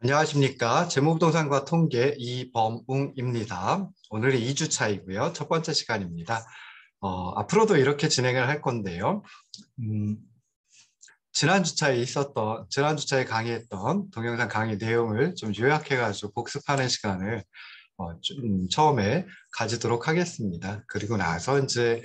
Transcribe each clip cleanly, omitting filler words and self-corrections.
안녕하십니까. 재무부동산과 통계 이범웅입니다. 오늘이 2주차이고요. 첫 번째 시간입니다. 앞으로도 이렇게 진행을 할 건데요. 음, 지난 주차에 강의했던 동영상 강의 내용을 좀 요약해가지고 복습하는 시간을 처음에 가지도록 하겠습니다. 그리고 나서 이제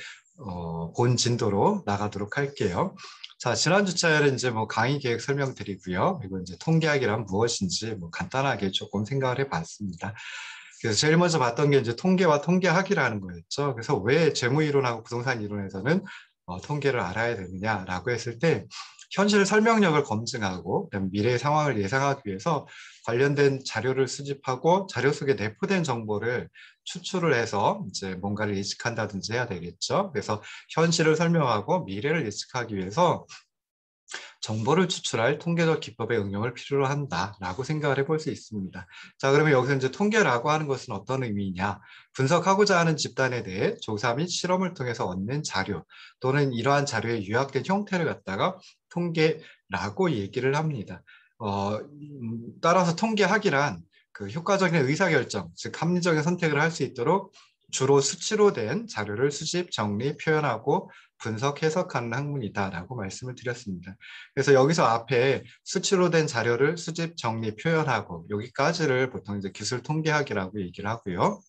본 진도로 나가도록 할게요. 자, 지난 주차에는 이제 뭐 강의 계획 설명드리고요. 그리고 이제 통계학이란 무엇인지 뭐 간단하게 조금 생각을 해봤습니다. 그래서 제일 먼저 봤던 게 이제 통계와 통계학이라는 거였죠. 그래서 왜 재무이론하고 부동산 이론에서는 통계를 알아야 되느냐라고 했을 때 현실 설명력을 검증하고 그다음에 미래의 상황을 예상하기 위해서 관련된 자료를 수집하고 자료 속에 내포된 정보를 추출을 해서 이제 뭔가를 예측한다든지 해야 되겠죠. 그래서 현실을 설명하고 미래를 예측하기 위해서 정보를 추출할 통계적 기법의 응용을 필요로 한다라고 생각을 해볼 수 있습니다. 자, 그러면 여기서 이제 통계라고 하는 것은 어떤 의미냐? 분석하고자 하는 집단에 대해 조사 및 실험을 통해서 얻는 자료 또는 이러한 자료의 요약된 형태를 갖다가 통계라고 얘기를 합니다. 따라서 통계학이란 그 효과적인 의사결정, 즉 합리적인 선택을 할 수 있도록 주로 수치로 된 자료를 수집, 정리, 표현하고 분석, 해석하는 학문이다라고 말씀을 드렸습니다. 그래서 여기서 앞에 수치로 된 자료를 수집, 정리, 표현하고 여기까지를 보통 이제 기술 통계학이라고 얘기를 하고요.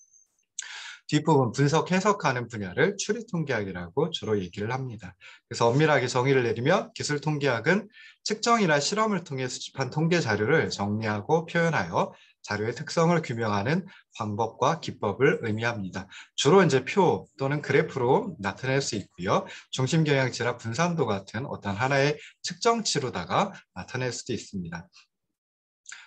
뒷부분 분석, 해석하는 분야를 추리 통계학이라고 주로 얘기를 합니다. 그래서 엄밀하게 정의를 내리면 기술 통계학은 측정이나 실험을 통해 수집한 통계 자료를 정리하고 표현하여 자료의 특성을 규명하는 방법과 기법을 의미합니다. 주로 이제 표 또는 그래프로 나타낼 수 있고요. 중심 경향치나 분산도 같은 어떤 하나의 측정치로다가 나타낼 수도 있습니다.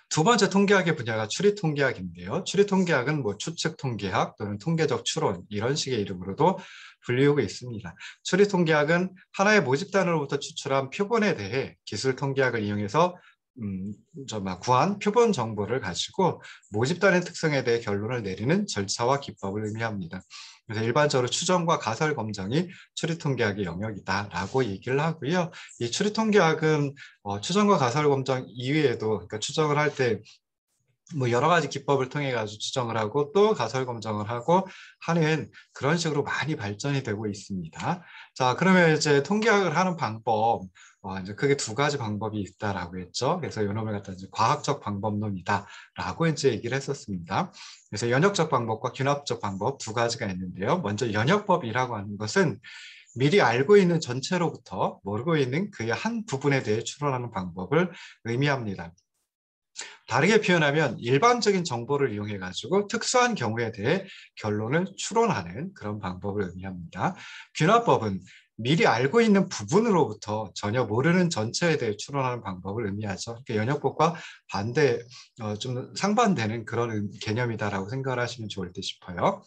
두 번째 통계학의 분야가 추리통계학인데요. 추리통계학은 뭐 추측통계학 또는 통계적 추론 이런 식의 이름으로도 불리우고 있습니다. 추리통계학은 하나의 모집단으로부터 추출한 표본에 대해 기술통계학을 이용해서 구한 표본 정보를 가지고 모집단의 특성에 대해 결론을 내리는 절차와 기법을 의미합니다. 그래서 일반적으로 추정과 가설 검증이 추리통계학의 영역이다라고 얘기를 하고요. 이 추리통계학은 추정과 가설 검증 이외에도 그러니까 추정을 할 때 뭐 여러 가지 기법을 통해 가지고 추정을 하고 또 가설 검증을 하고 하는 그런 식으로 많이 발전이 되고 있습니다. 자, 그러면 이제 통계학을 하는 방법 이제 크게 두 가지 방법이 있다라고 했죠. 그래서 이놈을 갖다 이제 과학적 방법론이다라고 이제 얘기를 했었습니다. 그래서 연역적 방법과 균합적 방법 두 가지가 있는데요. 먼저 연역법이라고 하는 것은 미리 알고 있는 전체로부터 모르고 있는 그의 한 부분에 대해 추론하는 방법을 의미합니다. 다르게 표현하면 일반적인 정보를 이용해 가지고 특수한 경우에 대해 결론을 추론하는 그런 방법을 의미합니다. 균합법은 미리 알고 있는 부분으로부터 전혀 모르는 전체에 대해 추론하는 방법을 의미하죠. 그러니까 연역법과 반대, 좀 상반되는 그런 개념이다라고 생각을 하시면 좋을 듯 싶어요.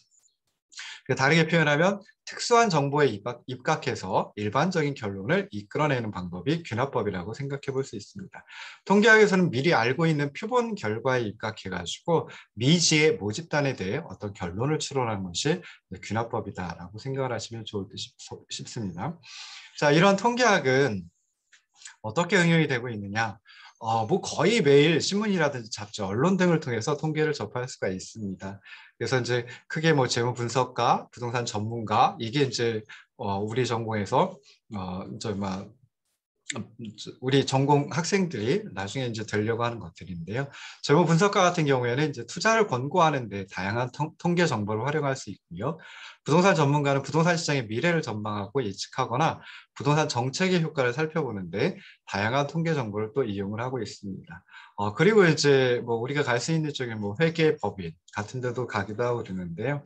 다르게 표현하면 특수한 정보에 입각해서 일반적인 결론을 이끌어내는 방법이 균합법이라고 생각해 볼 수 있습니다. 통계학에서는 미리 알고 있는 표본 결과에 입각해가지고 미지의 모집단에 대해 어떤 결론을 추론하는 것이 균합법이다라고 생각을 하시면 좋을 듯 싶습니다. 자, 이런 통계학은 어떻게 응용이 되고 있느냐? 뭐 거의 매일 신문이라든지 잡지, 언론 등을 통해서 통계를 접할 수가 있습니다. 그래서 이제 크게 뭐 재무 분석가, 부동산 전문가 이게 이제 우리 전공에서 이제 막 우리 전공 학생들이 나중에 이제 되려고 하는 것들인데요. 재무 분석가 같은 경우에는 이제 투자를 권고하는데 다양한 통계 정보를 활용할 수 있고요. 부동산 전문가는 부동산 시장의 미래를 전망하고 예측하거나 부동산 정책의 효과를 살펴보는데 다양한 통계 정보를 또 이용을 하고 있습니다. 그리고 이제 뭐 우리가 갈 수 있는 쪽에 뭐 회계법인 같은 데도 가기도 하고 그러는데요.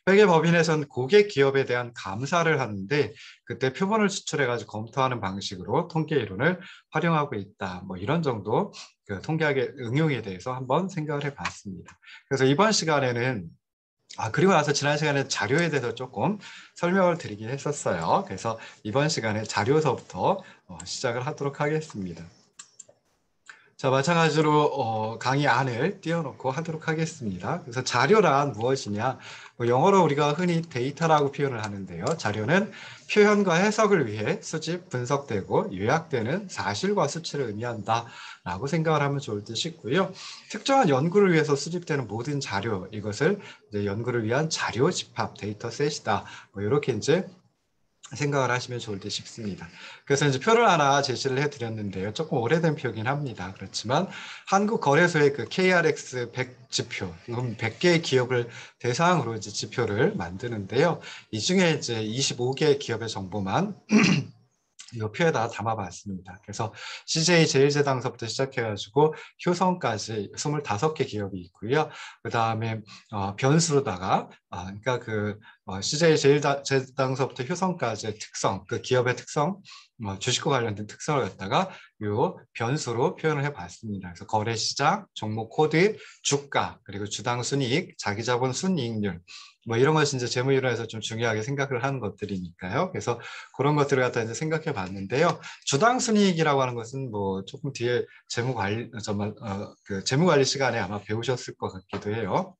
회계법인에서는 고객 기업에 대한 감사를 하는데 그때 표본을 추출해가지고 검토하는 방식으로 통계 이론을 활용하고 있다. 뭐 이런 정도 그 통계학의 응용에 대해서 한번 생각을 해봤습니다. 그래서 이번 시간에는 그리고 나서 지난 시간에 자료에 대해서 조금 설명을 드리긴 했었어요. 그래서 이번 시간에 자료서부터 시작을 하도록 하겠습니다. 자, 마찬가지로 강의 안을 띄워놓고 하도록 하겠습니다. 그래서 자료란 무엇이냐? 영어로 우리가 흔히 데이터라고 표현을 하는데요. 자료는 표현과 해석을 위해 수집, 분석되고 요약되는 사실과 수치를 의미한다라고 생각을 하면 좋을 듯 싶고요. 특정한 연구를 위해서 수집되는 모든 자료, 이것을 이제 연구를 위한 자료 집합, 데이터셋이다. 이렇게 이제 생각을 하시면 좋을 듯 싶습니다. 그래서 이제 표를 하나 제시를 해드렸는데요. 조금 오래된 표긴 합니다. 그렇지만 한국거래소의 그 KRX 100 지표, 100개의 기업을 대상으로 이제 지표를 만드는데요. 이 중에 이제 25개 기업의 정보만 이 표에다 담아봤습니다. 그래서 CJ 제일제당서부터 시작해가지고 효성까지 25개 기업이 있고요. 그 다음에 변수로다가 그러니까 그 CJ 제일제당서부터 효성까지의 특성, 그 기업의 특성, 주식과 관련된 특성을 갖다가 요 변수로 표현을 해봤습니다. 그래서 거래시장, 종목 코드, 주가, 그리고 주당 순이익, 자기자본 순이익률, 이런 것이 이제 재무이론에서 좀 중요하게 생각을 하는 것들이니까요. 그래서 그런 것들을 갖다 이제 생각해 봤는데요. 주당 순이익이라고 하는 것은 뭐 조금 뒤에 재무관리, 정말, 그 재무관리 시간에 아마 배우셨을 것 같기도 해요.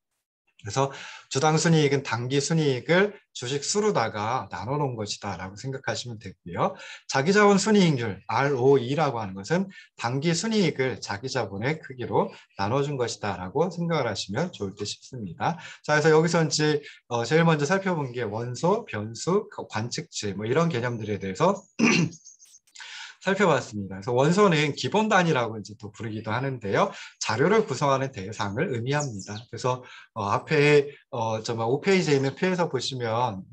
그래서 주당 순이익은 단기 순이익을 주식 수로다가 나눠 놓은 것이다 라고 생각하시면 되고요. 자기자본 순이익률 ROE라고 하는 것은 단기 순이익을 자기자본의 크기로 나눠준 것이다 라고 생각을 하시면 좋을 듯 싶습니다. 자, 그래서 여기서 이제 제일 먼저 살펴본 게 원소, 변수, 관측치 이런 개념들에 대해서 살펴봤습니다. 그래서 원소는 기본 단위라고 이제 또 부르기도 하는데요. 자료를 구성하는 대상을 의미합니다. 그래서 앞에 정말 5페이지에 있는 표에서 보시면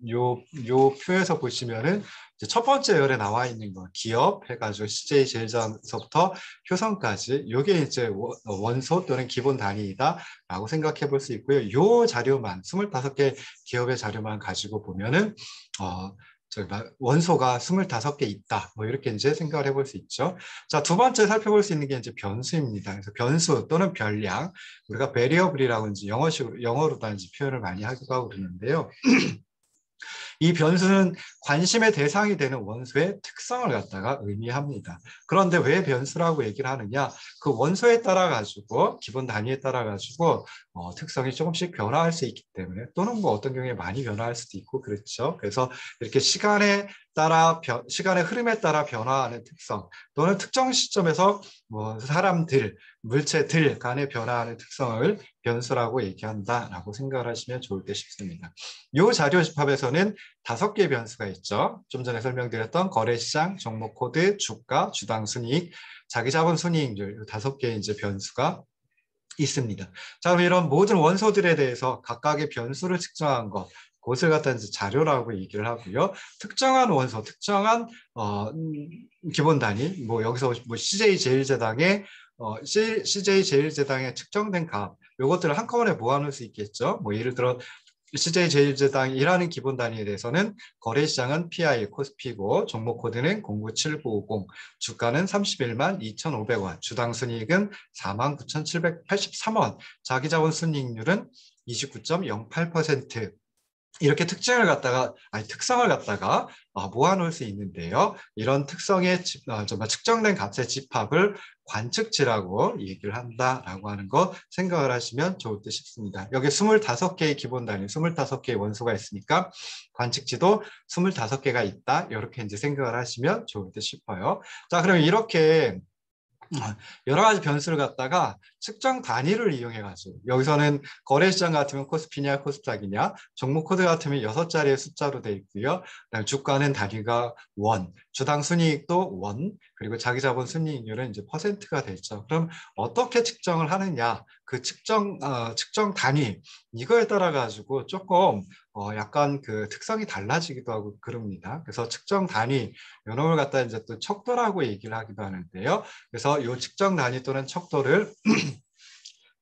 요 표에서 보시면은 이제 첫 번째 열에 나와 있는 거 기업 해가지고 CJ 제일제당서부터 효성까지 요게 이제 원소 또는 기본 단위이다라고 생각해 볼 수 있고요. 요 자료만 25개 기업의 자료만 가지고 보면은 원소가 25개 있다. 이렇게 이제 생각을 해볼 수 있죠. 자, 두 번째 살펴볼 수 있는 게 이제 변수입니다. 그래서 변수 또는 별량, 우리가 variable이라고 이제 영어로도 이제 표현을 많이 하기도 하고 그러는데요. 이 변수는 관심의 대상이 되는 원소의 특성을 갖다가 의미합니다. 그런데 왜 변수라고 얘기를 하느냐? 그 원소에 따라 가지고 기본 단위에 따라 가지고 특성이 조금씩 변화할 수 있기 때문에 또는 뭐 어떤 경우에 많이 변화할 수도 있고 그렇죠. 그래서 이렇게 시간의 흐름에 따라 변화하는 특성 또는 특정 시점에서 뭐 사람들, 물체들 간에 변화하는 특성을 변수라고 얘기한다라고 생각을 하시면 좋을 듯 싶습니다. 이 자료 집합에서는 5개의 변수가 있죠. 좀 전에 설명드렸던 거래시장, 종목 코드, 주가, 주당 순이익, 자기자본 순이익률 5개의 이제 변수가 있습니다. 자, 그럼 이런 모든 원소들에 대해서 각각의 변수를 측정한 것, 그것을 갖다 이제 자료라고 얘기를 하고요. 특정한 원소, 특정한 기본 단위, 뭐 여기서 뭐 CJ 제일제당의 CJ 제일제당의 측정된 값, 요것들을 한꺼번에 모아놓을 수 있겠죠. 뭐 예를 들어 CJ 제일제당이라는 기본 단위에 대해서는 거래시장은 PI 코스피고 종목 코드는 097950, 주가는 31만 2,500원, 주당 순이익은 49,783원, 자기자본 순이익률은 29.08%. 이렇게 특성을 갖다가 모아놓을 수 있는데요. 이런 특성의 정말 측정된 값의 집합을 관측치라고 얘기를 한다라고 하는 거 생각을 하시면 좋을 듯 싶습니다. 여기 25개의 기본 단위, 25개의 원소가 있으니까 관측치도 25개가 있다. 이렇게 이제 생각을 하시면 좋을 듯 싶어요. 자, 그럼 이렇게 여러 가지 변수를 갖다가 측정 단위를 이용해가지고 여기서는 거래시장 같으면 코스피냐 코스닥이냐, 종목 코드 같으면 6자리의 숫자로 되어 있고요. 그다음에 주가는 단위가 원, 주당 순이익도 원, 그리고 자기자본 순이익률은 이제 퍼센트가 되죠. 그럼 어떻게 측정을 하느냐? 그 측정 단위 이거에 따라 가지고 조금 약간 그 특성이 달라지기도 하고 그럽니다. 그래서 측정 단위 요놈을 갖다 이제 또 척도라고 얘기를 하기도 하는데요. 그래서 이 측정 단위 또는 척도를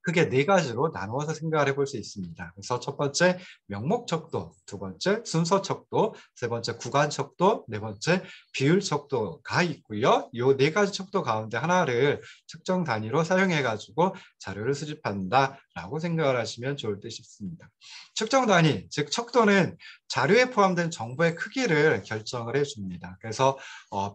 크게 4가지로 나누어서 생각을 해볼 수 있습니다. 그래서 첫 번째 명목 척도, 두 번째 순서 척도, 세 번째 구간 척도, 네 번째 비율 척도가 있고요. 이 4가지 척도 가운데 하나를 측정 단위로 사용해 가지고 자료를 수집한다라고 라고 생각을 하시면 좋을 듯 싶습니다. 측정 단위, 즉 척도는 자료에 포함된 정보의 크기를 결정을 해줍니다. 그래서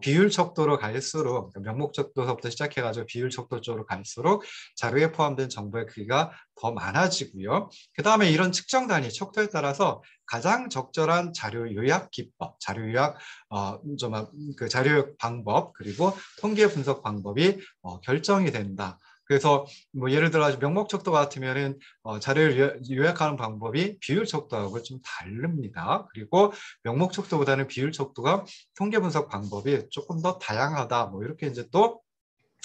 비율 척도로 갈수록, 명목 척도서부터 시작해가지고 비율 척도 쪽으로 갈수록 자료에 포함된 정보의 크기가 더 많아지고요. 그 다음에 이런 측정 단위, 척도에 따라서 가장 적절한 자료 요약 기법, 자료 요약 그 자료 요약 방법, 그리고 통계 분석 방법이 결정이 된다. 그래서 뭐 예를 들어 명목 척도 같으면은 자료를 요약하는 방법이 비율 척도하고 좀 다릅니다. 그리고 명목 척도보다는 비율 척도가 통계 분석 방법이 조금 더 다양하다. 뭐 이렇게 이제 또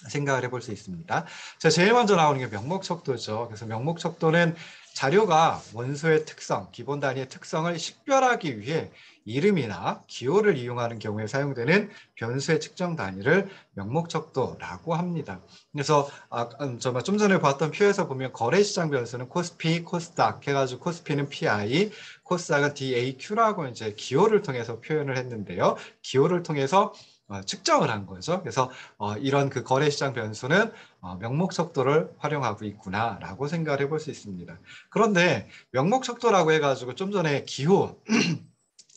생각을 해볼 수 있습니다. 자, 제일 먼저 나오는 게 명목 척도죠. 그래서 명목 척도는 자료가 원소의 특성, 기본 단위의 특성을 식별하기 위해 이름이나 기호를 이용하는 경우에 사용되는 변수의 측정 단위를 명목 척도라고 합니다. 그래서 좀 전에 봤던 표에서 보면 거래시장 변수는 코스피, 코스닥 해가지고 코스피는 PI, 코스닥은 DAQ라고 이제 기호를 통해서 표현을 했는데요. 기호를 통해서 측정을 한 거죠. 그래서 이런 그 거래시장 변수는 명목 척도를 활용하고 있구나라고 생각을 해볼 수 있습니다. 그런데 명목 척도라고 해가지고 좀 전에 기호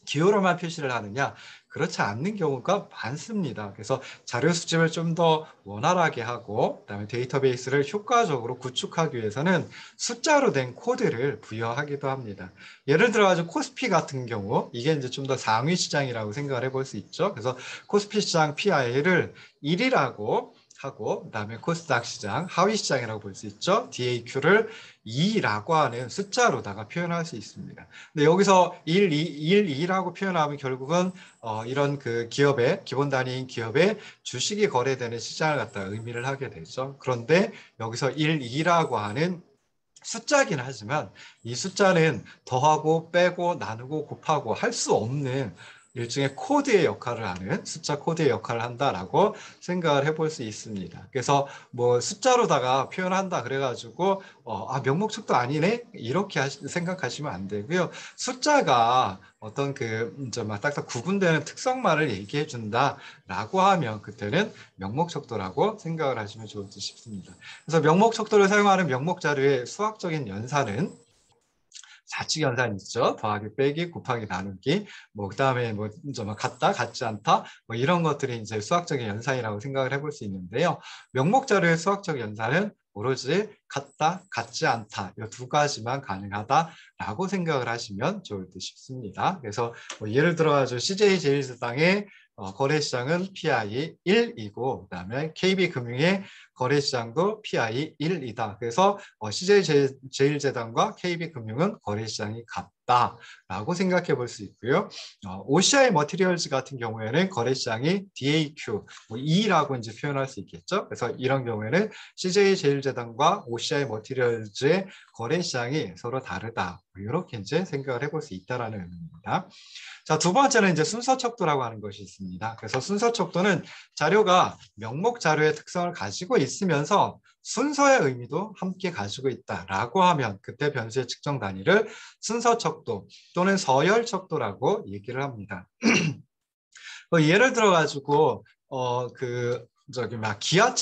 기호로만 표시를 하느냐? 그렇지 않는 경우가 많습니다. 그래서 자료 수집을 좀 더 원활하게 하고 그다음에 데이터베이스를 효과적으로 구축하기 위해서는 숫자로 된 코드를 부여하기도 합니다. 예를 들어 가지고 코스피 같은 경우 이게 이제 좀 더 상위 시장이라고 생각을 해볼 수 있죠. 그래서 코스피 시장 PI를 1이라고 하고 그다음에 코스닥 시장 하위 시장이라고 볼 수 있죠. DAQ를 2라고 하는 숫자로다가 표현할 수 있습니다. 근데 여기서 1, 2라고 표현하면 결국은 이런 그 기업의 기본 단위인 기업의 주식이 거래되는 시장을 갖다 의미를 하게 되죠. 그런데 여기서 1, 2라고 하는 숫자긴 하지만 이 숫자는 더하고 빼고 나누고 곱하고 할 수 없는 일종의 코드의 역할을 하는 숫자 코드의 역할을 한다라고 생각을 해볼 수 있습니다. 그래서 뭐 숫자로다가 표현한다 그래가지고 명목 척도 아니네 이렇게 생각하시면 안 되고요. 숫자가 어떤 막 딱딱 구분되는 특성만을 얘기해 준다라고 하면 그때는 명목 척도라고 생각을 하시면 좋을 듯 싶습니다. 그래서 명목 척도를 사용하는 명목 자료의 수학적인 연산은 사칙 연산 있죠. 더하기, 빼기, 곱하기, 나누기. 뭐 그다음에 뭐 같다, 같지 않다. 뭐 이런 것들이 이제 수학적인 연산이라고 생각을 해볼 수 있는데요. 명목 자료의 수학적 연산은 오로지 같다, 같지 않다. 이 두 가지만 가능하다라고 생각을 하시면 좋을 듯 싶습니다. 그래서 뭐 예를 들어가지고 CJ 제일제당의 거래시장은 PI 1이고 그다음에 KB금융의 거래시장도 PI 1이다. 그래서 CJ 제일제당과 KB금융은 거래시장이 같다라고 생각해 볼 수 있고요. OCI 머티리얼즈 같은 경우에는 거래시장이 DAQ, 2라고 이제 표현할 수 있겠죠. 그래서 이런 경우에는 CJ 제일제당과 OCI 머티리얼즈의 거래시장이 서로 다르다. 이렇게 이제 생각을 해볼 수 있다라는 의미입니다. 자, 두 번째는 이제 순서 척도라고 하는 것이 있습니다. 그래서 순서 척도는 자료가 명목 자료의 특성을 가지고 있으면서 순서의 의미도 함께 가지고 있다라고 하면 그때 변수의 측정 단위를 순서 척도 또는 서열 척도라고 얘기를 합니다. 예를 들어 가지고 기아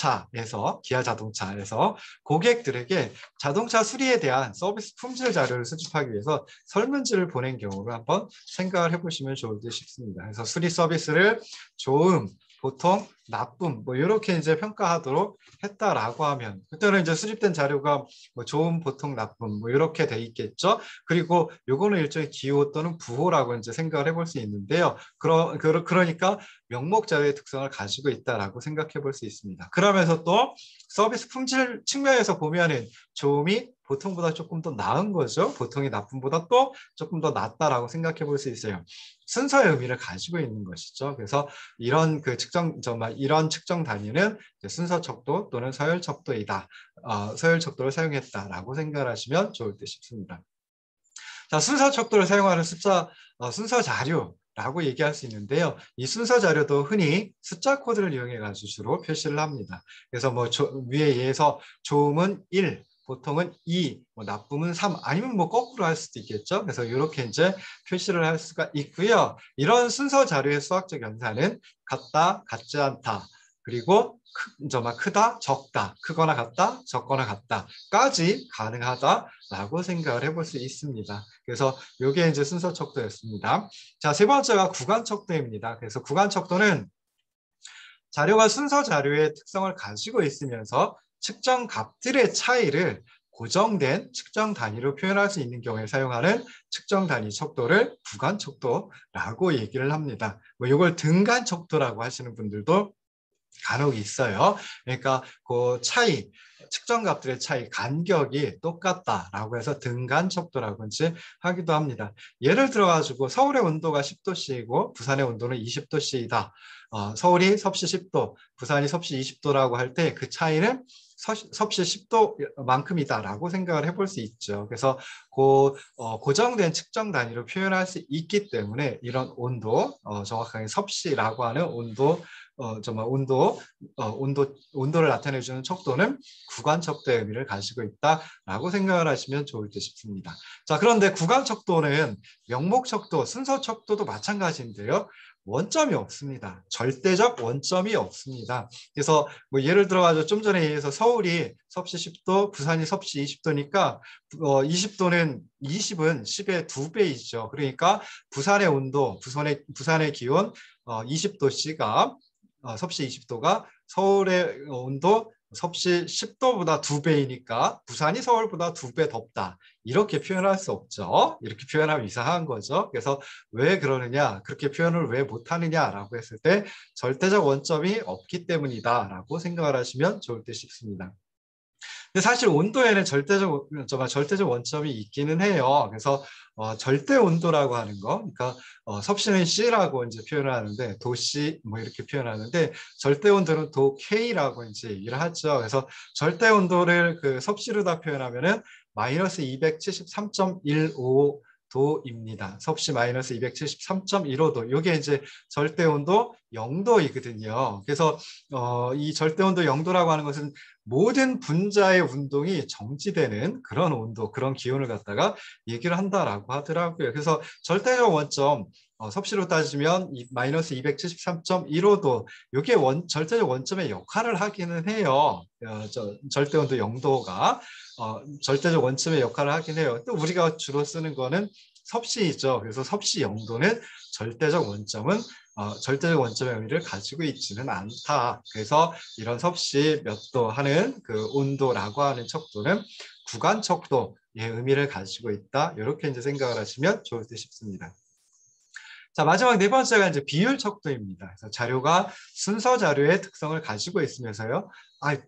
자동차에서 고객들에게 자동차 수리에 대한 서비스 품질 자료를 수집하기 위해서 설문지를 보낸 경우를 한번 생각을 해보시면 좋을 듯 싶습니다. 그래서 수리 서비스를 좋음, 보통, 나쁨 뭐 이렇게 이제 평가하도록 했다라고 하면 그때는 이제 수집된 자료가 뭐 좋음, 보통, 나쁨 뭐 이렇게 돼 있겠죠. 그리고 요거는 일종의 기호 또는 부호라고 이제 생각을 해볼 수 있는데요. 그러니까 명목 자료의 특성을 가지고 있다라고 생각해 볼 수 있습니다. 그러면서 또 서비스 품질 측면에서 보면은 좋음이 보통보다 조금 더 나은 거죠. 보통이 나쁨보다 또 조금 더 낫다라고 생각해 볼 수 있어요. 순서의 의미를 가지고 있는 것이죠. 그래서 이런 이런 측정 단위는 순서 척도 또는 서열 척도이다. 서열 척도를 사용했다라고 생각하시면 좋을 듯 싶습니다. 자, 순서 척도를 사용하는 순서 자료라고 얘기할 수 있는데요. 이 순서 자료도 흔히 숫자 코드를 이용해 가지고 주로 표시를 합니다. 그래서 뭐 위에 의해서 좋음은 1, 보통은 2, 뭐 나쁨은 3, 아니면 뭐 거꾸로 할 수도 있겠죠. 그래서 이렇게 이제 표시를 할 수가 있고요. 이런 순서 자료의 수학적 연산은 같다, 같지 않다. 그리고 크다, 적다, 크거나 같다, 적거나 같다까지 가능하다라고 생각을 해볼 수 있습니다. 그래서 이게 이제 순서 척도였습니다. 자, 세 번째가 구간 척도입니다. 그래서 구간 척도는 자료가 순서 자료의 특성을 가지고 있으면서 측정 값들의 차이를 고정된 측정 단위로 표현할 수 있는 경우에 사용하는 측정 단위 척도를 구간 척도라고 얘기를 합니다. 뭐 이걸 등간 척도라고 하시는 분들도 간혹 있어요. 그러니까 그 차이, 측정 값들의 차이, 간격이 똑같다라고 해서 등간 척도라고 이제 하기도 합니다. 예를 들어가지고 서울의 온도가 10도씨이고 부산의 온도는 20도씨이다. 서울이 섭씨 10도, 부산이 섭씨 20도라고 할 때 그 차이는 섭씨 10도만큼이다라고 생각을 해볼 수 있죠. 그래서 고정된 측정 단위로 표현할 수 있기 때문에 이런 온도, 정확하게 섭씨라고 하는 온도, 정말 온도를 나타내주는 척도는 구간 척도의 의미를 가지고 있다라고 생각을 하시면 좋을 듯 싶습니다. 자, 그런데 구간 척도는 명목 척도, 순서 척도도 마찬가지인데요. 원점이 없습니다. 절대적 원점이 없습니다. 그래서 뭐 예를 들어가지고 좀 전에 얘기해서 서울이 섭씨 10도, 부산이 섭씨 20도니까 20도는 20은 10의 2배이죠. 그러니까 부산의 온도, 부산의 기온 20도씨가 섭씨 20도가 서울의 온도 섭씨 10도보다 2배이니까 부산이 서울보다 2배 덥다. 이렇게 표현할 수 없죠. 이렇게 표현하면 이상한 거죠. 그래서 왜 그러느냐, 그렇게 표현을 왜 못하느냐라고 했을 때 절대적 원점이 없기 때문이다라고 생각을 하시면 좋을 듯 싶습니다. 근데 사실 온도에는 절대적 원점이 있기는 해요. 그래서 절대 온도라고 하는 거, 그러니까 섭씨는 C라고 이제 표현을 하는데 도C 뭐 이렇게 표현하는데 절대 온도는 도 K라고 이제 얘기를 하죠. 그래서 절대 온도를 그 섭씨로다 표현하면은 마이너스 273.15 도입니다. 섭씨 마이너스 273.15도. 이게 이제 절대 온도 0도이거든요. 그래서 이 절대 온도 0도라고 하는 것은 모든 분자의 운동이 정지되는 그런 온도, 그런 기온을 갖다가 얘기를 한다라고 하더라고요. 그래서 절대적 원점, 섭씨로 따지면 마이너스 273.15도, 이게 절대적 원점의 역할을 하기는 해요. 절대 온도 0도가 절대적 원점의 역할을 하긴 해요. 또 우리가 주로 쓰는 거는 섭씨이죠. 그래서 섭씨 0도는 절대적 원점의 의미를 가지고 있지는 않다. 그래서 이런 섭씨 몇 도 하는 그 온도라고 하는 척도는 구간 척도의 의미를 가지고 있다. 이렇게 이제 생각을 하시면 좋을 듯 싶습니다. 자, 마지막 네 번째가 이제 비율 척도입니다. 그래서 자료가 순서 자료의 특성을 가지고 있으면서요.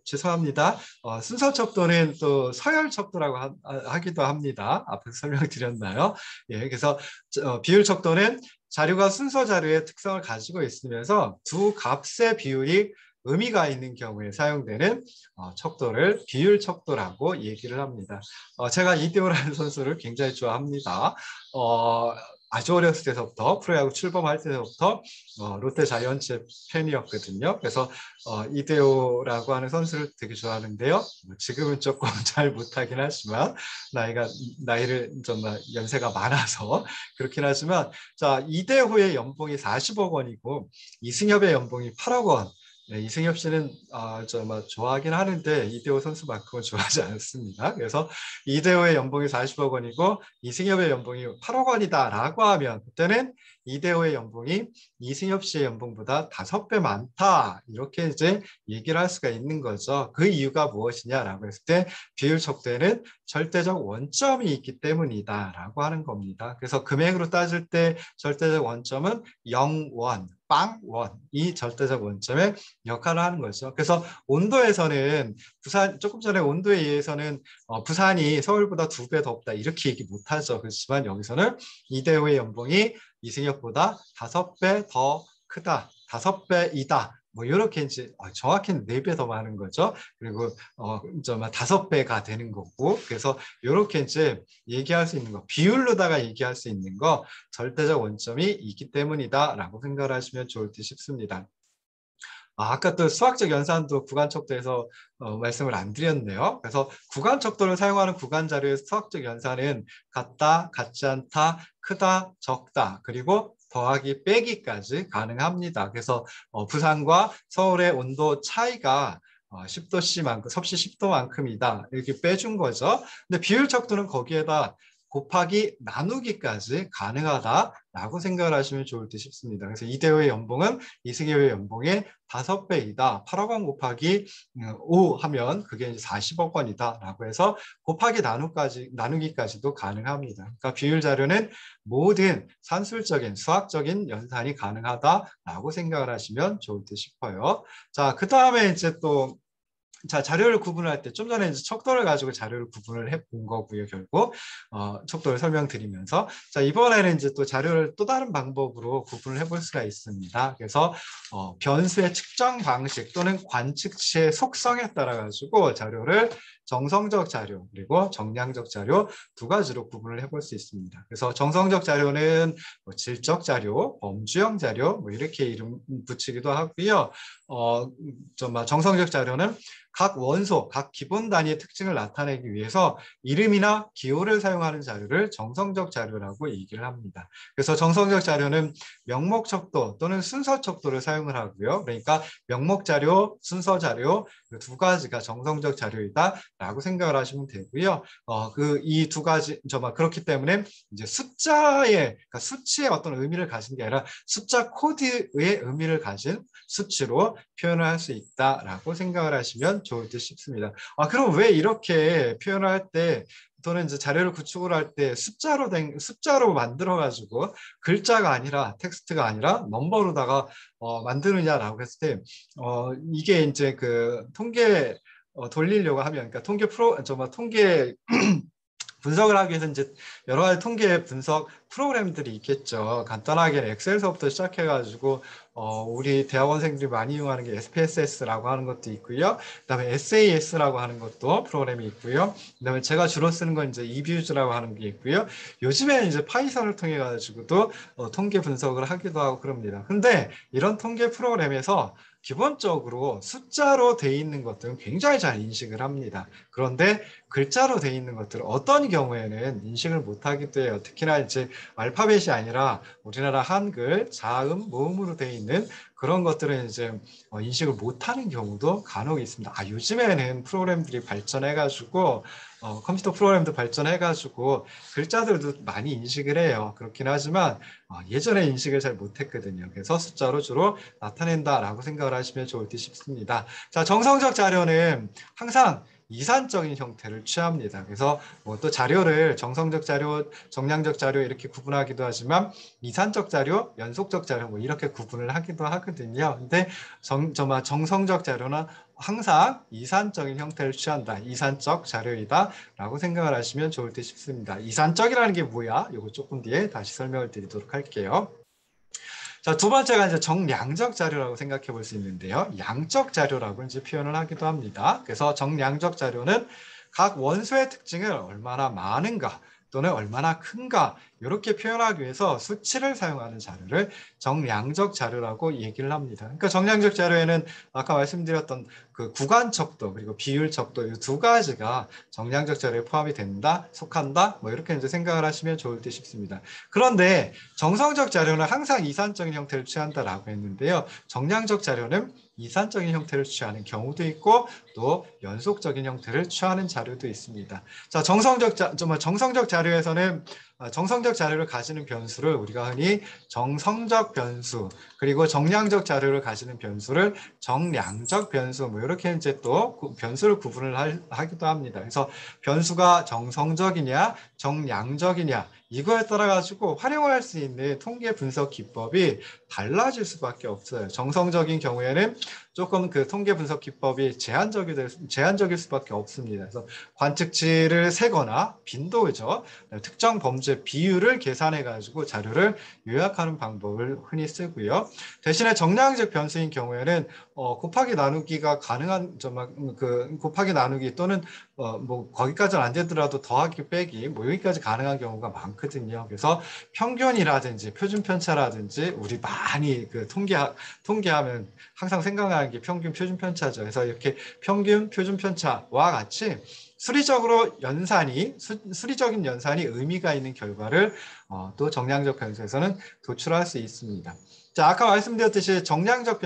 죄송합니다. 순서 척도는 또 서열 척도라고 하기도 합니다. 앞에서 설명드렸나요? 예, 그래서 비율 척도는 자료가 순서 자료의 특성을 가지고 있으면서 두 값의 비율이 의미가 있는 경우에 사용되는 척도를 비율 척도라고 얘기를 합니다. 제가 이대호라는 선수를 굉장히 좋아합니다. 아주 어렸을 때부터 프로야구 출범할 때부터 롯데 자이언츠 팬이었거든요. 그래서 이대호라고 하는 선수를 되게 좋아하는데요. 지금은 조금 잘 못하긴 하지만 나이를 정말 연세가 많아서 그렇긴 하지만 자, 이대호의 연봉이 40억 원이고 이승엽의 연봉이 8억 원. 네, 이승엽 씨는 정말 좋아하긴 하는데 이대호 선수만큼은 좋아하지 않습니다. 그래서 이대호의 연봉이 40억 원이고 이승엽의 연봉이 8억 원이다라고 하면 그때는 이대호의 연봉이 이승엽 씨의 연봉보다 5배 많다. 이렇게 이제 얘기를 할 수가 있는 거죠. 그 이유가 무엇이냐라고 했을 때 비율 척도에는 절대적 원점이 있기 때문이다라고 하는 겁니다. 그래서 금액으로 따질 때 절대적 원점은 0원, 빵원, 이 절대적 원점의 역할을 하는 거죠. 그래서 온도에서는 조금 전에 온도에 의해서는 부산이 서울보다 2배 덥다 이렇게 얘기 못하죠. 그렇지만 여기서는 이대호의 연봉이 이승엽보다 5배 더 크다, 5배이다. 뭐 이렇게 이제 정확히는 4배 더 많은 거죠. 그리고 5배가 되는 거고, 그래서 이렇게 이제 얘기할 수 있는 거, 비율로다가 얘기할 수 있는 거, 절대적 원점이 있기 때문이다라고 생각을 하시면 좋을 듯 싶습니다. 아까 또 수학적 연산도 구간 척도에서 말씀을 안 드렸네요. 그래서 구간 척도를 사용하는 구간 자료의 수학적 연산은 같다, 같지 않다, 크다, 적다, 그리고 더하기 빼기까지 가능합니다. 그래서 부산과 서울의 온도 차이가 10도씨만큼, 섭씨 10도만큼이다. 이렇게 빼준 거죠. 근데 비율 척도는 거기에다 곱하기 나누기까지 가능하다라고 생각을 하시면 좋을 듯 싶습니다. 그래서 이대호의 연봉은 이승엽의 연봉의 5배이다. 8억 원 곱하기 5 하면 그게 이제 40억 원이다라고 해서 곱하기 나누기까지도 가능합니다. 그러니까 비율 자료는 모든 산술적인 수학적인 연산이 가능하다라고 생각을 하시면 좋을 듯 싶어요. 자, 그 다음에 이제 또 자료를 구분할 때 좀 전에 이제 척도를 가지고 자료를 구분을 해 본 거고요. 결국 척도를 설명드리면서 자, 이번에는 이제 또 자료를 또 다른 방법으로 구분을 해볼 수가 있습니다. 그래서 변수의 측정 방식 또는 관측치의 속성에 따라 가지고 자료를 정성적 자료 그리고 정량적 자료 두 가지로 구분을 해볼 수 있습니다. 그래서 정성적 자료는 질적 자료, 범주형 자료 이렇게 이름 붙이기도 하고요. 정성적 자료는 각 원소, 각 기본 단위의 특징을 나타내기 위해서 이름이나 기호를 사용하는 자료를 정성적 자료라고 얘기를 합니다. 그래서 정성적 자료는 명목 척도 또는 순서 척도를 사용을 하고요. 그러니까 명목 자료, 순서 자료 두 가지가 정성적 자료이다라고 생각을 하시면 되고요. 이 두 가지 그렇기 때문에 이제 그러니까 수치의 어떤 의미를 가진 게 아니라 숫자 코드의 의미를 가진 수치로 표현을 할 수 있다라고 생각을 하시면 좋을 듯 싶습니다. 그럼 왜 이렇게 표현을 할 때 또는 이제 자료를 구축을 할 때 숫자로 만들어 가지고 글자가 아니라 텍스트가 아니라 넘버로다가 만드느냐라고 했을 때 이게 이제 그 통계 돌리려고 하면 그러니까 통계 분석을 하기 위해서 이제 여러 가지 통계 분석 프로그램들이 있겠죠. 간단하게 엑셀서부터 시작해가지고 우리 대학원생들이 많이 이용하는 게 SPSS라고 하는 것도 있고요. 그다음에 SAS라고 하는 것도 프로그램이 있고요. 그다음에 제가 주로 쓰는 건 이제 EViews,라고 하는 게 있고요. 요즘에는 이제 파이썬을 통해 가지고도 통계 분석을 하기도 하고 그럽니다. 근데 이런 통계 프로그램에서 기본적으로 숫자로 돼 있는 것들은 굉장히 잘 인식을 합니다. 그런데 글자로 돼 있는 것들은 어떤 경우에는 인식을 못하기도 해요. 특히나 이제 알파벳이 아니라 우리나라 한글, 자음, 모음으로 돼 있는 그런 것들은 이제 인식을 못하는 경우도 간혹 있습니다. 요즘에는 프로그램들이 발전해가지고 컴퓨터 프로그램도 발전해가지고 글자들도 많이 인식을 해요. 그렇긴 하지만 예전에 인식을 잘 못했거든요. 그래서 숫자로 주로 나타낸다라고 생각을 하시면 좋을 듯 싶습니다. 자, 정성적 자료는 항상 이산적인 형태를 취합니다. 그래서 또 자료를 정성적 자료, 정량적 자료 이렇게 구분하기도 하지만 이산적 자료, 연속적 자료 이렇게 구분을 하기도 하거든요. 근데 정성적 자료는 항상 이산적인 형태를 취한다. 이산적 자료이다 라고 생각을 하시면 좋을 듯 싶습니다. 이산적이라는 게 뭐야? 이거 조금 뒤에 다시 설명을 드리도록 할게요. 자, 두 번째가 이제 정량적 자료라고 생각해 볼 수 있는데요. 양적 자료라고 이제 표현을 하기도 합니다. 그래서 정량적 자료는 각 원소의 특징을 얼마나 많은가 또는 얼마나 큰가 이렇게 표현하기 위해서 수치를 사용하는 자료를 정량적 자료라고 얘기를 합니다. 그러니까 정량적 자료에는 아까 말씀드렸던 그 구간 척도 그리고 비율 척도 이 두 가지가 정량적 자료에 포함이 된다, 속한다 이렇게 이제 생각을 하시면 좋을 듯 싶습니다. 그런데 정성적 자료는 항상 이산적인 형태를 취한다라고 했는데요. 정량적 자료는 이산적인 형태를 취하는 경우도 있고 또 연속적인 형태를 취하는 자료도 있습니다. 자, 정성적 자료에서는 정성적 자료를 가지는 변수를 우리가 흔히 정성적 변수 그리고 정량적 자료를 가지는 변수를 정량적 변수 이렇게 이제 또 변수를 구분을 하기도 합니다. 그래서 변수가 정성적이냐 정량적이냐 이거에 따라 가지고 활용할 수 있는 통계 분석 기법이 달라질 수밖에 없어요. 정성적인 경우에는 조금 그 통계 분석 기법이 제한적일 수밖에 없습니다. 그래서 관측치를 세거나 빈도죠. 특정 범죄 비율을 계산해 가지고 자료를 요약하는 방법을 흔히 쓰고요. 대신에 정량적 변수인 경우에는 곱하기 나누기가 가능한 곱하기 나누기 또는 거기까지는 안 되더라도 더하기 빼기 여기까지 가능한 경우가 많거든요. 그래서 평균이라든지 표준 편차라든지 우리 많이 그 통계하면 항상 생각나는 표현하는 게 평균 표준 편차죠. 그래서 이렇게 평균 표준 편차와 같이 수리적인 연산이 의미가 있는 결과를 또 정량적 변수에서는 도출할 수 있습니다. 자, 아까 말씀드렸듯이 정성적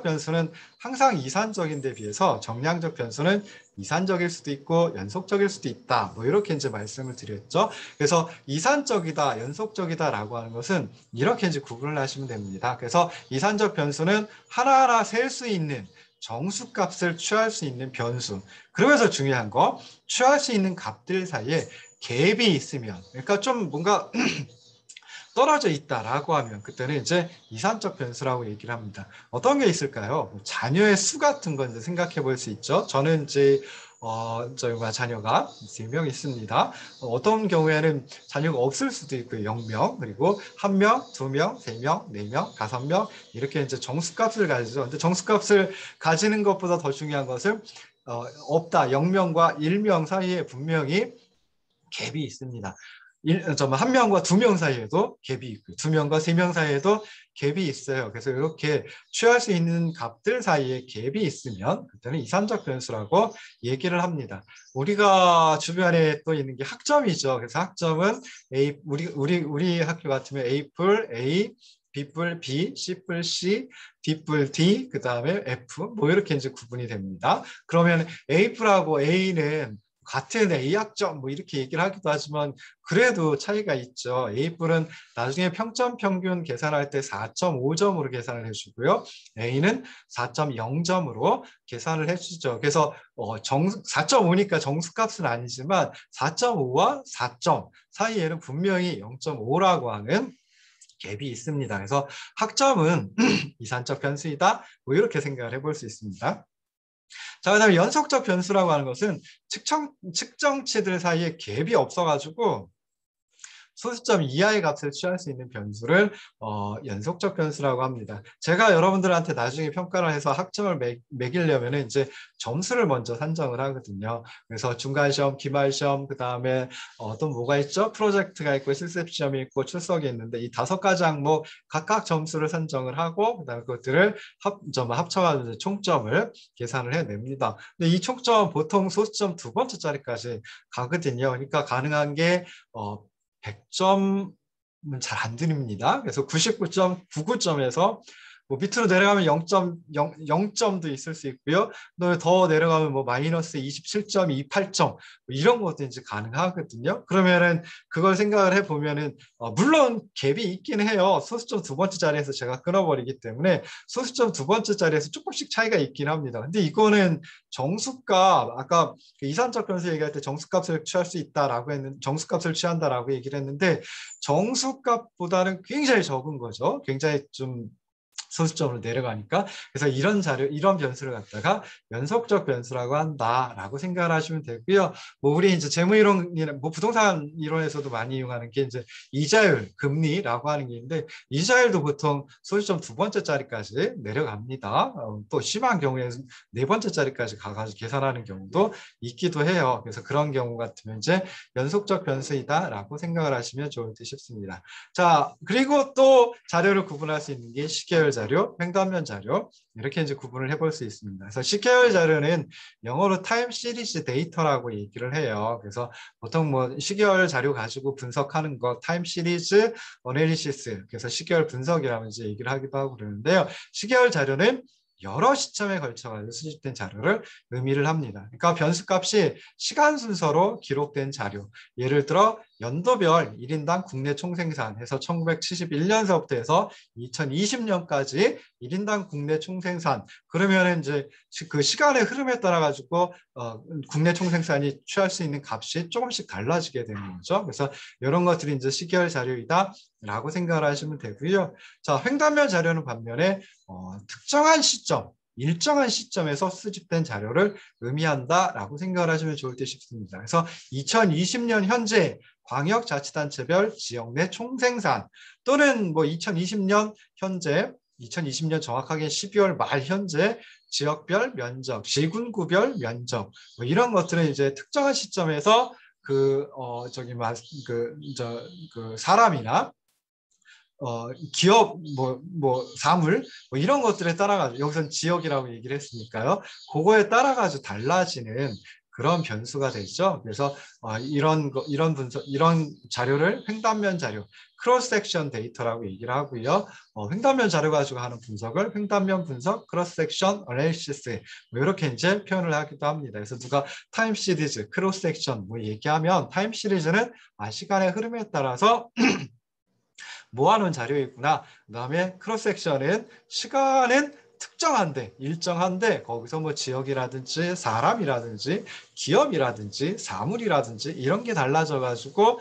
변수는 항상 이산적인 데 비해서 정량적 변수는 이산적일 수도 있고 연속적일 수도 있다. 뭐 이렇게 이제 말씀을 드렸죠. 그래서 이산적이다, 연속적이다라고 하는 것은 이렇게 이제 구분을 하시면 됩니다. 그래서 이산적 변수는 하나하나 셀 수 있는 정수값을 취할 수 있는 변수. 그러면서 중요한 거, 취할 수 있는 값들 사이에 갭이 있으면, 그러니까 좀 뭔가 떨어져 있다라고 하면 그때는 이제 이산적 변수라고 얘기를 합니다. 어떤 게 있을까요? 자녀의 수 같은 건 이제 생각해 볼 수 있죠. 저는 이제 저희가 자녀가 3명 있습니다. 어떤 경우에는 자녀가 없을 수도 있고요. 0명, 그리고 1명, 2명, 3명, 4명, 5명 이렇게 이제 정수값을 가지죠. 근데 정수값을 가지는 것보다 더 중요한 것은 없다. 0명과 1명 사이에 분명히 갭이 있습니다. 1명과 2명 사이에도 갭이 있고 2명과 3명 사이에도 갭이 있어요. 그래서 이렇게 취할 수 있는 값들 사이에 갭이 있으면 그때는 이산적 변수라고 얘기를 합니다. 우리가 주변에 또 있는 게 학점이죠. 그래서 학점은 우리 학교 같으면 A뿔 A, B뿔 B, C뿔 C, D뿔 D, 그 다음에 F 뭐 이렇게 이제 구분이 됩니다. 그러면 A뿔하고 A는 같은 A학점 뭐 이렇게 얘기를 하기도 하지만 그래도 차이가 있죠. A뿔은 나중에 평점 평균 계산할 때 4.5점으로 계산을 해주고요. A는 4.0점으로 계산을 해주죠. 그래서 4.5니까 정수값은 아니지만 4.5와 4점 사이에는 분명히 0.5라고 하는 갭이 있습니다. 그래서 학점은 이산적 변수이다. 뭐 이렇게 생각을 해볼 수 있습니다. 자, 그다음에 연속적 변수라고 하는 것은 측정치들 사이에 갭이 없어가지고 소수점 이하의 값을 취할 수 있는 변수를 연속적 변수라고 합니다. 제가 여러분들한테 나중에 평가를 해서 학점을 매기려면 이제 점수를 먼저 산정을 하거든요. 그래서 중간시험, 기말시험, 그 다음에 또 뭐가 있죠? 프로젝트가 있고 실습시험이 있고 출석이 있는데 이 5가지 항목 각각 점수를 산정을 하고 그다음에 그것들을 합쳐가지고 총점을 계산을 해냅니다. 근데 이 총점 보통 소수점 2번째 자리까지 가거든요. 그러니까 가능한 게 100점은 잘 안 드립니다. 그래서 99.99점에서 뭐 밑으로 내려가면 0점도 있을 수 있고요. 더 내려가면 뭐 마이너스 27점, 28점 뭐 이런 것도 이제 가능하거든요. 그러면은 그걸 생각을 해보면은 물론 갭이 있긴 해요. 소수점 2번째 자리에서 제가 끊어버리기 때문에 소수점 2번째 자리에서 조금씩 차이가 있긴 합니다. 근데 이거는 정수값 아까 그 이산적 변수 얘기할 때 정수값을 취할 수 있다라고 했는데 정수값을 취한다라고 얘기를 했는데 정수값보다는 굉장히 적은 거죠. 굉장히 좀 소수점으로 내려가니까 그래서 이런 변수를 갖다가 연속적 변수라고 한다라고 생각을 하시면 되고요. 뭐 우리 이제 재무이론이나 뭐 부동산 이론에서도 많이 이용하는 게 이제 이자율, 금리라고 하는 게 있는데 이자율도 보통 소수점 2번째 자리까지 내려갑니다. 또 심한 경우에는 4번째 자리까지 가가지고 계산하는 경우도 있기도 해요. 그래서 그런 경우 같으면 이제 연속적 변수이다라고 생각을 하시면 좋을 듯 싶습니다. 자, 그리고 또 자료를 구분할 수 있는 게 시계열 자료, 횡단면 자료 이렇게 이제 구분을 해볼 수 있습니다. 그래서 시계열 자료는 영어로 타임 시리즈 데이터라고 얘기를 해요. 그래서 보통 뭐 시계열 자료 가지고 분석하는 거 타임 시리즈 어널리시스 그래서 시계열 분석이라고 이제 얘기를 하기도 하고 그러는데요. 시계열 자료는 여러 시점에 걸쳐가지고 수집된 자료를 의미를 합니다. 그러니까 변수값이 시간 순서로 기록된 자료. 예를 들어 연도별 1인당 국내 총생산 해서 1971년서부터 해서 2020년까지 1인당 국내 총생산. 그러면 이제 그 시간의 흐름에 따라 가지고 국내 총생산이 취할 수 있는 값이 조금씩 달라지게 되는 거죠. 그래서 이런 것들이 이제 시계열 자료이다라고 생각을 하시면 되고요. 자, 횡단면 자료는 반면에 특정한 시점, 일정한 시점에서 수집된 자료를 의미한다라고 생각을 하시면 좋을 듯 싶습니다. 그래서 2020년 현재 광역자치단체별 지역 내 총생산 또는 뭐 2020년 현재 2020년 정확하게 12월 말 현재 지역별 면적, 시군구별 면적 뭐 이런 것들은 이제 특정한 시점에서 사람이나 기업, 사물, 이런 것들에 따라가지고, 여기서는 지역이라고 얘기를 했으니까요. 그거에 따라가지고 달라지는 그런 변수가 되죠. 그래서 이런 분석, 이런 자료를 횡단면 자료, 크로스 섹션 데이터라고 얘기를 하고요. 횡단면 자료 가지고 하는 분석을 횡단면 분석, 크로스 섹션 어널리시스 이렇게 이제 표현을 하기도 합니다. 그래서 누가 타임 시리즈, 크로스 섹션 얘기하면 타임 시리즈는 시간의 흐름에 따라서 모아놓은 자료이구나. 그다음에 크로스 섹션은 시간은 특정한데 일정한데 거기서 지역이라든지 사람이라든지 기업이라든지 사물이라든지 이런 게 달라져 가지고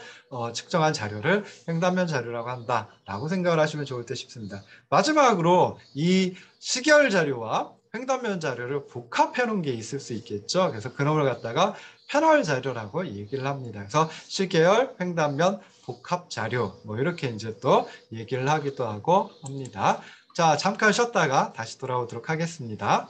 측정한 자료를 횡단면 자료라고 한다라고 생각을 하시면 좋을 듯 싶습니다. 마지막으로 이 시계열 자료와 횡단면 자료를 복합해 놓은 게 있을 수 있겠죠. 그래서 그놈을 갖다가 패널 자료라고 얘기를 합니다. 그래서 시계열, 횡단면, 복합 자료 이렇게 이제 또 얘기를 하기도 하고 합니다. 자, 잠깐 쉬었다가 다시 돌아오도록 하겠습니다.